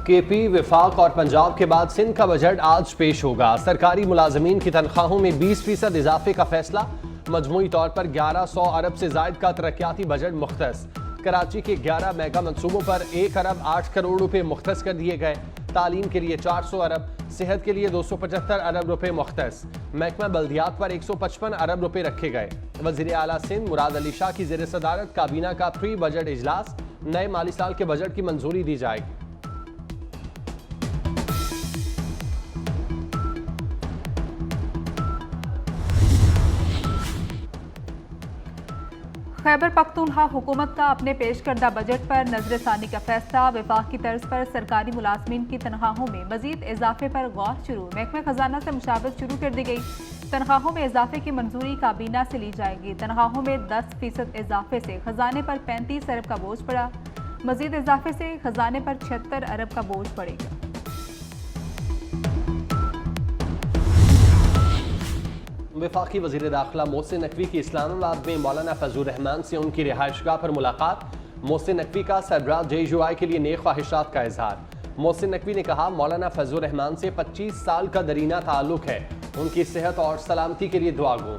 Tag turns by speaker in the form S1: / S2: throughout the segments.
S1: KP, विफाक और पंजाब के बाद सिंध का बजट आज पेश होगा। सरकारी मुलाजमीन की तनख्वाहों में 20% इजाफे का फैसला। मजमूई तौर पर 1100 अरब से जायद का तरक्याती बजट मुख्तस। कराची के 11 मेगा मंसूबों पर 1 अरब 8 करोड़ रुपए मुख्तस कर दिए गए। तालीम के लिए 400 अरब, सेहत के लिए 275 अरब रुपए मुख्तस। महकमा बल्दियात पर 155 अरब रुपए रखे गए। वजीर आला सिंध मुराद अली शाह की ज़ेर सदारत काबीना का प्री बजट इजलास। नए माली साल के बजट की मंजूरी दी जाएगी।
S2: खैबर पख्तूनख्वा हुकूमत का अपने पेश करदा बजट पर नजरसानी का फैसला। विफाक की तर्ज पर सरकारी मुलाजमीन की तनख्वाहों में मजीद इजाफे पर गौर शुरू। महकमा खजाना से मुशावरत शुरू कर दी गई। तनख्वाहों में इजाफे की मंजूरी काबीना से ली जाएगी। तनख्वाहों में 10% इजाफे से खजाने पर 35 अरब का बोझ पड़ा। मजीद इजाफे से खजाने पर 76 अरब का बोझ पड़ेगा।
S1: वफाकी वज़ीर दाखिला मोहसिन नकवी की इस्लामाबाद में मौलाना फजलुर रहमान से उनकी रिहाइशगाह पर मुलाकात। मोहसिन नकवी का सरबराह JUI के लिए नेक ख्वाहिशात का इजहार। मोहसिन नकवी ने कहा, मौलाना फजलुर रहमान से 25 साल का दरीना ताल्लुक है। उनकी सेहत और सलामती के लिए दुआ गो।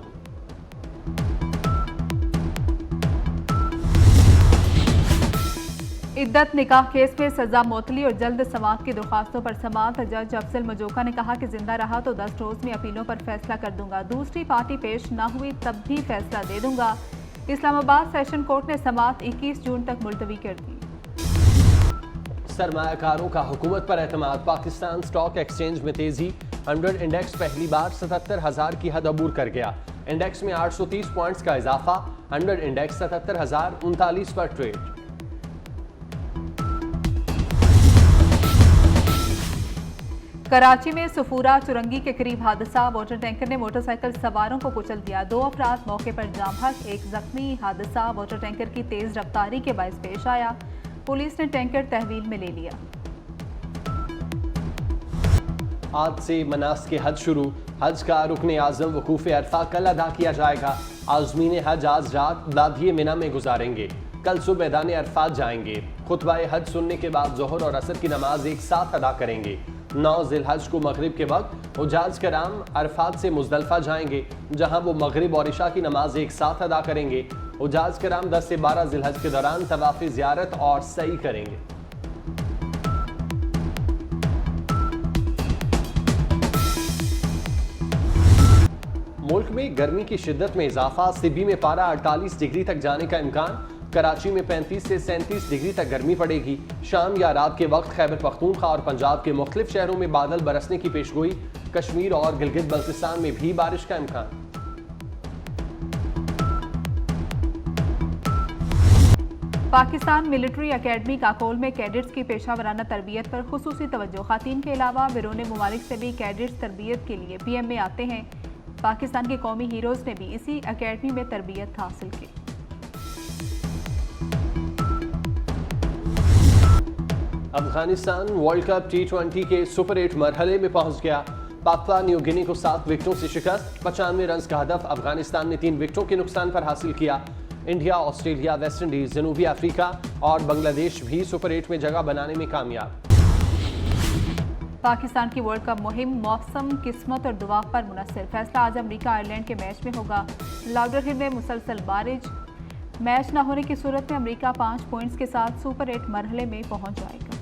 S2: इद्दत निकाह केस में सजा मोतली और जल्द समाअत की दरख्वास्तों पर समाअत। जज अफजल मजोका ने कहा कि जिंदा रहा तो 10 रोज में अपीलों पर फैसला कर दूंगा। दूसरी पार्टी पेश न हुई तब भी फैसला दे दूंगा। इस्लामाबाद सेशन कोर्ट ने समाअत 21 जून तक मुलतवी कर दी।
S1: सरमायाकारों का हुकूमत पर एतमाद। पाकिस्तान स्टॉक एक्सचेंज में तेजी। 100 इंडेक्स पहली बार 77,000 की हद अबूर कर गया। इंडेक्स में 830 पॉइंट्स का इजाफा। 100 इंडेक्स 77,039 पर ट्रेड।
S2: कराची में सफूरा चुरंगी के करीब हादसा। वाटर टैंकर ने मोटरसाइकिल सवारों को कुचल दिया। 2 अफराद मौके पर जाम हक, 1 जख्मी। हादसा वाटर टैंकर की तेज रफ्तारी के बायस पेश आया। पुलिस ने टैंकर तहवील में ले लिया।
S1: आज से मनासिक हज शुरू। हज का रुकन आज़म वकूफ़ अरफा कल अदा किया जाएगा। आज़मीन हज आज रात दादिये मिना में गुजारेंगे। कल सुबह मैदान अरफात जाएंगे। खुतबा हज सुनने के बाद जोहर और असर की नमाज एक साथ अदा करेंगे। 9 ज़िलहज को मगरिब के वक्त हुज्जाज कराम अरफात से मुज़दलिफ़ा जाएंगे, जहां वो मगरिब और इशा की नमाज एक साथ अदा करेंगे। हुज्जाज कराम 10 से 12 ज़िलहज के दौरान तवाफ़ ज़ियारत और सई करेंगे। मुल्क में गर्मी की शिद्दत में इजाफा। सिबी में पारा 48 डिग्री तक जाने का इम्कान। कराची में 35 से 37 डिग्री तक गर्मी पड़ेगी। शाम या रात के वक्त खैबर पख्तूनख्वा और पंजाब के मुख्तलिफ शहरों में बादल बरसने की पेशगोई। कश्मीर और गिलगित बल्तिस्तान में भी बारिश का इम्कान।
S2: पाकिस्तान मिलिट्री अकेडमी काकोल में कैडेट्स की पेशा वराना तरबियत पर खुसूसी तवज्जो। खातीन के अलावा बैरून ममालिक से भी कैडेट्स तरबियत के लिए PM में आते हैं। पाकिस्तान के कौमी हीरोज ने भी इसी अकेडमी में तरबियत हासिल की।
S1: अफगानिस्तान वर्ल्ड कप T20 के सुपर 8 मरहले में पहुंच गया। पापुआ न्यू गिनी को 7 विकेटों से शिकस्त। 95 रन का हदफ अफगानिस्तान ने 3 विकेटों के नुकसान पर हासिल किया। इंडिया, ऑस्ट्रेलिया, वेस्ट इंडीज, जनूबी अफ्रीका और बांग्लादेश भी सुपर 8 में जगह बनाने में कामयाब।
S2: पाकिस्तान की वर्ल्ड कप मुहिम मौसम, किस्मत और दुआ पर मुनहसर। फैसला आज अमेरिका आयरलैंड के मैच में होगा। लाउडर हिल में मुसलसल बारिश। मैच न होने की सूरत में अमेरिका 5 पॉइंट्स के साथ सुपर 8 मरहले में पहुंच जाएगा।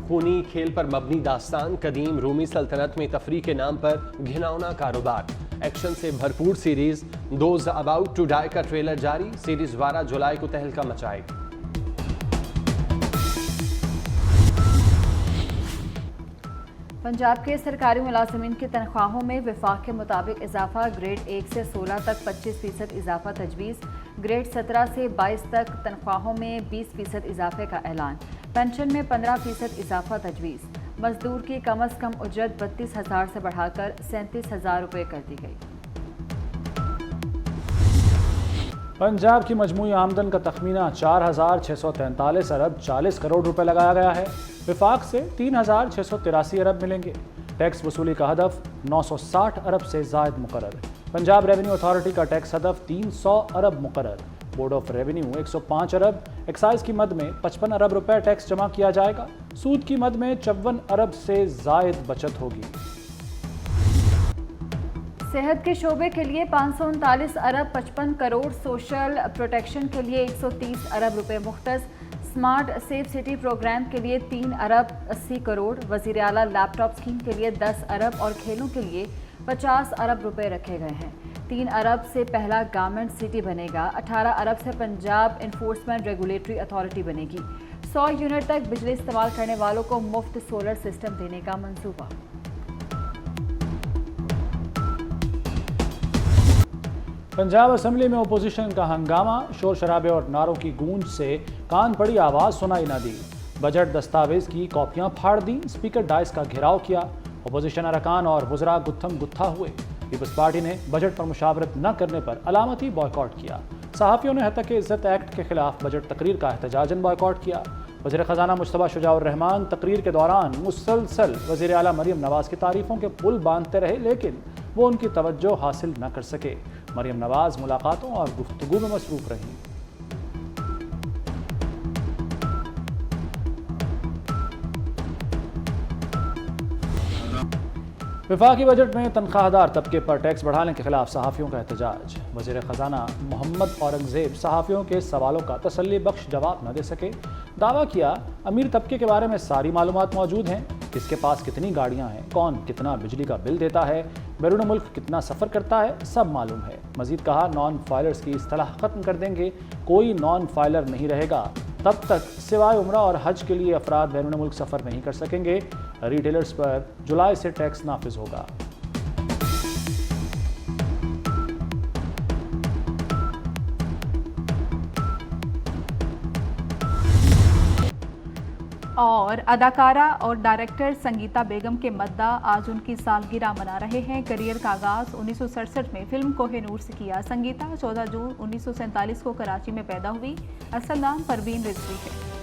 S1: खूनी खेल पर मबनी दास्तान। कदीम रूमी सल्तनत में तफरीह के नाम पर घिनौना कारोबार। एक्शन से भरपूर series. Those about to die का ट्रेलर जारी। सीरीज 12 जुलाई को तहलका मचाएगी।
S3: पंजाब के सरकारी मुलाजमीन की तनख्वाहों में विफाक के मुताबिक इजाफा। ग्रेड 1 से 16 तक 25% इजाफा तजवीज़। ग्रेड 17 से 22 तक तनख्वाहों में 20% इजाफे का ऐलान। पेंशन में 15% इजाफा तजवीज़। मजदूर की कम अज़ कम उजरत 32,000 से बढ़ाकर 37,000 रुपये कर दी गई।
S4: पंजाब की मजमूई आमदन का तखमीना 4,643 अरब 40 करोड़ रुपए लगाया गया है। विफाक से 3,683 अरब मिलेंगे। टैक्स वसूली का हदफ 960 अरब से ज़ायद मुकर्रर है। पंजाब रेवेन्यू अथॉरिटी का टैक्स हदफ 300 अरब मुकर्रर। Board of revenue 105 Arab, excise की मद में 55 अरब रुपए टैक्स जमा किया जाएगा। सूद की मद में 54 अरब से जायद बचत होगी।
S3: सेहत के शोबे के लिए 539 अरब 55 करोड़, सोशल प्रोटेक्शन के लिए 130 अरब रुपए मुख्तस, स्मार्ट सेफ सिटी प्रोग्राम के लिए 3 अरब 80 करोड़, वज़ीर आला लैपटॉप स्कीम के लिए 10 अरब और खेलों के लिए 50 अरब रुपए रखे गए हैं। 3 अरब से पहला गारमेंट सिटी बनेगा। 18 अरब से पंजाब इन्फोर्समेंट रेगुलेटरी अथॉरिटी बनेगी। 100 यूनिट तक बिजली इस्तेमाल करने वालों को मुफ्त सोलर सिस्टम देने का मंसूबा।
S4: पंजाब असेंबली में ओपोजिशन का हंगामा, शोर शराबे और नारों की गूंज से कान पड़ी आवाज़ सुनाई न दी। बजट दस्तावेज की कॉपियां फाड़ दी, स्पीकर डाइस का घेराव किया, ओपोजिशन अरकान और वज़रा गुत्थम गुत्था हुए। पीपल्स पार्टी ने बजट पर मुशावरत न करने पर अलामती बॉयकॉट किया। सहाफ़ियों ने हत्या के इज़्ज़त एक्ट के खिलाफ बजट तकरीर का एहतजाजन बॉयकॉट किया। वज़ीर ख़जाना मुश्तबा शुजाउर रहमान तकरीर के दौरान मुसलसल वज़ीर आला मरियम नवाज़ की तारीफ़ों के पुल बांधते रहे, लेकिन वो उनकी तवज्जो हासिल न कर सके। मरियम नवाज़ मुलाकातों और गुफ्तगू में मसरूफ़ रहीं। वफाकी बजट में तनख्वाहदार तबके पर टैक्स बढ़ाने के खिलाफ सहाफ़ियों का एहतजाज। वज़ीर ख़जाना मोहम्मद औरंगज़ेब सहाफ़ियों के सवालों का तसल्ली बख्श जवाब न दे सके। दावा किया अमीर तबके के बारे में सारी मालूमात मौजूद हैं, किसके पास कितनी गाड़ियां हैं, कौन कितना बिजली का बिल देता है, बैरून मुल्क कितना सफ़र करता है, सब मालूम है। मज़ीद कहा नॉन फाइलर्स की इस्तलाह ख़त्म कर देंगे, कोई नॉन फाइलर नहीं रहेगा तब तक सिवाय उम्रा और हज के लिए अफराद बैरून मुल्क सफ़र नहीं कर सकेंगे। रिटेलर्स पर जुलाई से टैक्स नाफिज होगा।
S2: और अदाकारा और डायरेक्टर संगीता बेगम के मद्दा आज उनकी सालगिरह मना रहे हैं। करियर का आगाज़ 1967 में फिल्म कोहिनूर से किया। संगीता 14 जून 1947 को कराची में पैदा हुई। असल नाम परवीन रिजवी है।